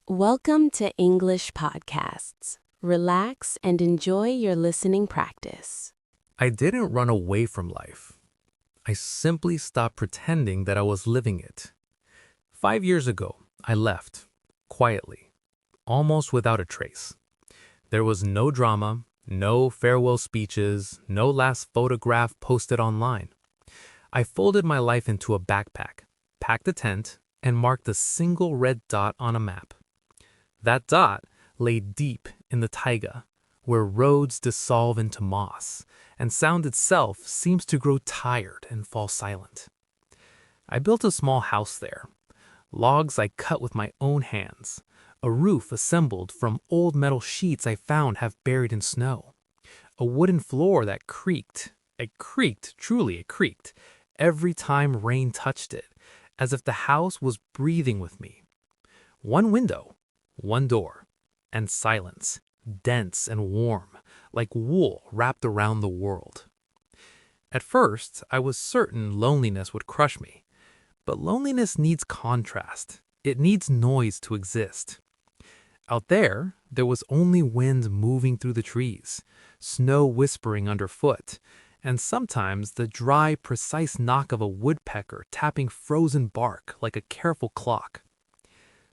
Welcome to English Podcasts. Relax and enjoy your listening practice. I didn't run away from life. I simply stopped pretending that I was living it. 5 years ago, I left, quietly, almost without a trace. There was no drama, no farewell speeches, no last photograph posted online. I folded my life into a backpack, packed a tent, and marked a single red dot on a map. That dot lay deep in the taiga, where roads dissolve into moss, and sound itself seems to grow tired and fall silent. I built a small house there, logs I cut with my own hands, a roof assembled from old metal sheets I found half buried in snow, a wooden floor that creaked. It creaked, truly it creaked, every time rain touched it, as if the house was breathing with me. One window, one door, and silence, dense and warm, like wool wrapped around the world. At first, I was certain loneliness would crush me, but loneliness needs contrast. It needs noise to exist. Out there was only wind moving through the trees, snow whispering underfoot, and sometimes the dry, precise knock of a woodpecker tapping frozen bark like a careful clock.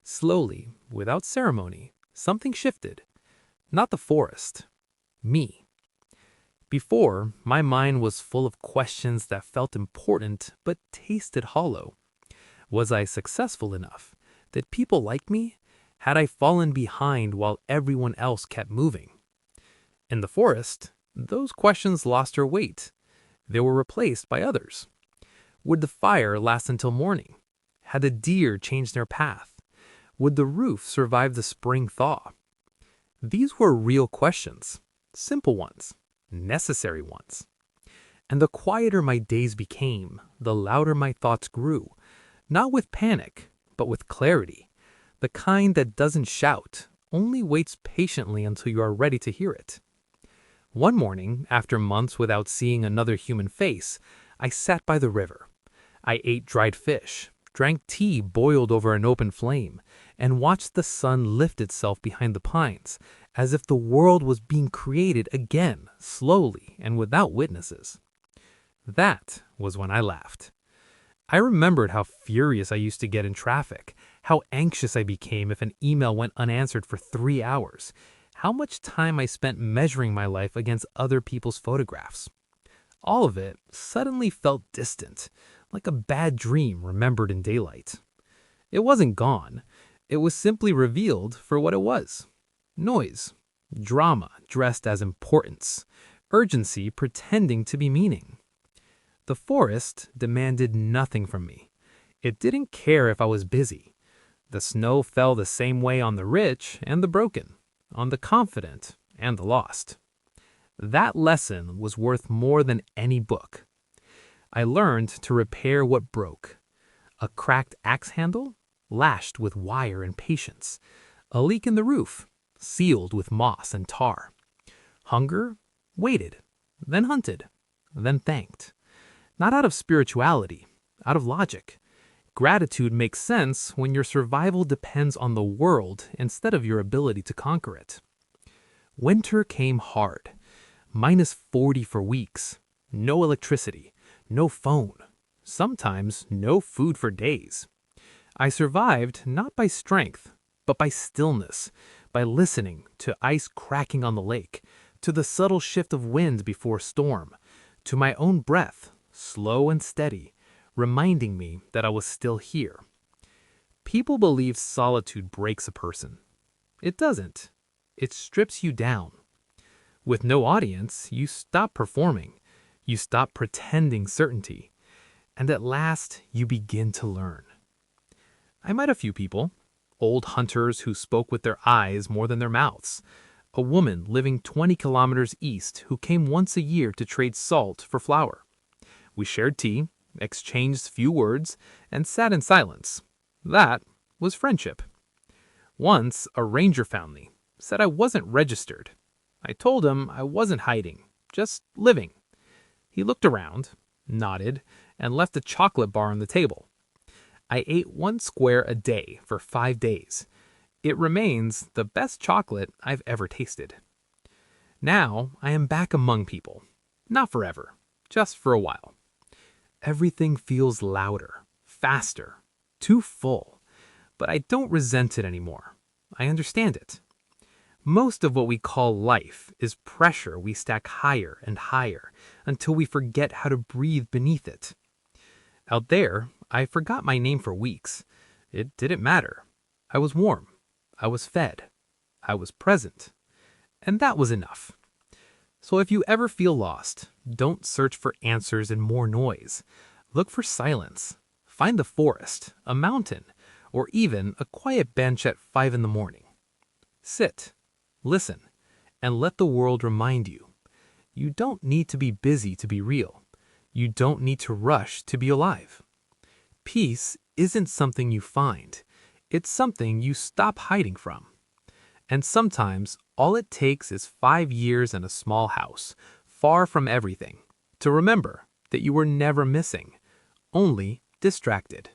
Slowly, without ceremony, something shifted. Not the forest. Me. Before, my mind was full of questions that felt important but tasted hollow. Was I successful enough? Did people like me? Had I fallen behind while everyone else kept moving? In the forest, those questions lost their weight. They were replaced by others. Would the fire last until morning? Had the deer changed their path? Would the roof survive the spring thaw? These were real questions, simple ones, necessary ones. And the quieter my days became, the louder my thoughts grew, not with panic, but with clarity, the kind that doesn't shout, only waits patiently until you are ready to hear it. One morning, after months without seeing another human face, I sat by the river. I ate dried fish, drank tea boiled over an open flame, and watched the sun lift itself behind the pines, as if the world was being created again, slowly and without witnesses. That was when I laughed. I remembered how furious I used to get in traffic, how anxious I became if an email went unanswered for 3 hours, how much time I spent measuring my life against other people's photographs. All of it suddenly felt distant, like a bad dream remembered in daylight. It wasn't gone. It was simply revealed for what it was. Noise, drama dressed as importance, urgency pretending to be meaning. The forest demanded nothing from me. It didn't care if I was busy. The snow fell the same way on the rich and the broken, on the confident and the lost. That lesson was worth more than any book. I learned to repair what broke. A cracked axe handle, lashed with wire and patience. A leak in the roof, sealed with moss and tar. Hunger, waited, then hunted, then thanked. Not out of spirituality, out of logic. Gratitude makes sense when your survival depends on the world instead of your ability to conquer it. Winter came hard. -40 for weeks. No electricity. No phone. Sometimes no food for days. I survived not by strength, but by stillness, by listening to ice cracking on the lake, to the subtle shift of wind before storm, to my own breath, slow and steady, reminding me that I was still here. People believe solitude breaks a person. It doesn't. It strips you down. With no audience, you stop performing. You stop pretending certainty. And at last, you begin to learn. I met a few people, old hunters who spoke with their eyes more than their mouths, a woman living 20 kilometers east who came once a year to trade salt for flour. We shared tea, exchanged few words, and sat in silence. That was friendship. Once, a ranger found me, said I wasn't registered. I told him I wasn't hiding, just living. He looked around, nodded, and left a chocolate bar on the table. I ate one square a day for 5 days. It remains the best chocolate I've ever tasted. Now I am back among people. Not forever, just for a while. Everything feels louder, faster, too full, but I don't resent it anymore. I understand it. Most of what we call life is pressure we stack higher and higher until we forget how to breathe beneath it. Out there, I forgot my name for weeks. It didn't matter. I was warm. I was fed. I was present. And that was enough. So if you ever feel lost, don't search for answers and more noise. Look for silence. Find the forest, a mountain, or even a quiet bench at 5 in the morning. Sit. Listen, and let the world remind you. You don't need to be busy to be real. You don't need to rush to be alive. Peace isn't something you find. It's something you stop hiding from. And sometimes all it takes is 5 years in a small house, far from everything, to remember that you were never missing, only distracted.